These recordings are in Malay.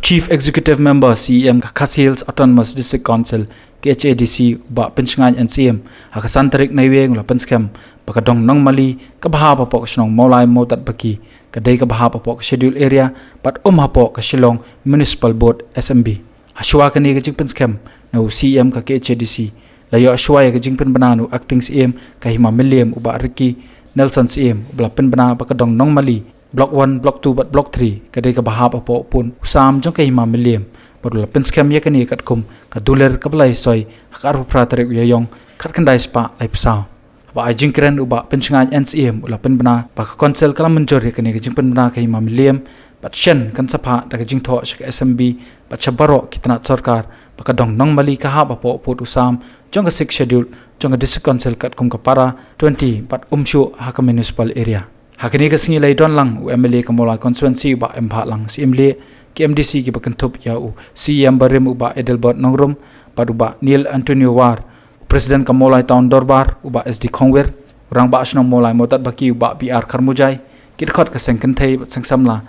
Chief Executive Member CEM Khasi Hills Autonomous District Council KHADC uba pencengan NCM hakasan tarik naiweng la penskem pakadong nang mali kabaha papok snong molai motat baki kadai kabaha papok schedule area pat hapok ka Shillong Municipal Board SMB haswa kani ka jing penskem na CEM ka KHADC layo aswa ya ka jing pen bananu acting CEM ka hima William uba Ricky Nelson CEM ubla pen bana pakadong nang mali Block 1, Block 2, but Block 3 kadai kabaha papok pun usam jong ka hima William Padula penskam ya kani kat kum ka duler ka balai soi hakar pratarek yayong kat kandai spa lai pasau ba ajing kren uba pencengan NCM ula pen bana ba ka konsel kala menjor ya kani ka jing pen bana ka hima William pat shen kan sapa da ka jing tho shak SMB pat chabaro kitna sarkar ba ka dong nong mali ka ha ba po pot usam jong ka 6 schedule jong ka district council kat kum ka para 20 pat umshu ha ka municipal area hakini ka singi lai don lang MLA ka mola constituency ba empha lang si MLA KMDC ki bakentup ya CEM Barim uba Edelbert Nongrum paduba Neil Antonio War Presiden Kamolai Town Dorbar uba SD Khongwer orang ba asnong molai motat baki uba BR Karmujai kidkhot ka sengkenthei sengsamla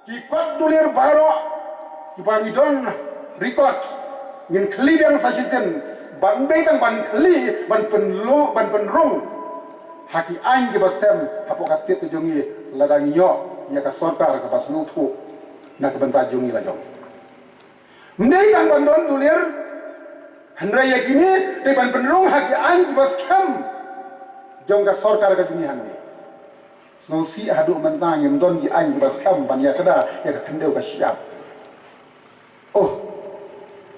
ki kot dulir baro uba ngidon record ngin khli yang sajisen ban beitang ban khli ban penlu ban penrung haki ain ke bastem hapokastet ke jongi ladang yo ya ka sarkar ka basnu thu nak bentar jungi lah jong. Mendai yang bandon dulir, hendai yakini di ban penrung haki an bas kam, jong ka sarkar ka jungi handi. Snausi hadu mentang yang don di an bas kam ban ya kada ya ka kendeu ka siap. Oh,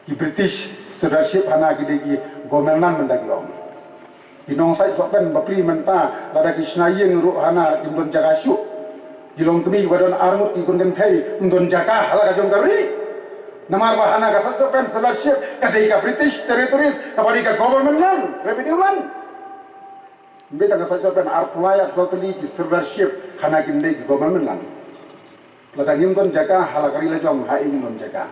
di British Leadership hana gidegi gomelnan mendagi om. Inong sai sopen bapli menta lada kisnayeng ru hana dimdon jaga syuk. Gilong kami wadon armut ikun gentai undon jaka hala kajong kari namar bahana kasat sopen leadership kadai ka British territories kapadi ka government lan revenue lan beta kasat sopen arpulaya totally ki leadership hana gindai ki government lan ladang undon jaka hala kari lajong ha ingin undon jaka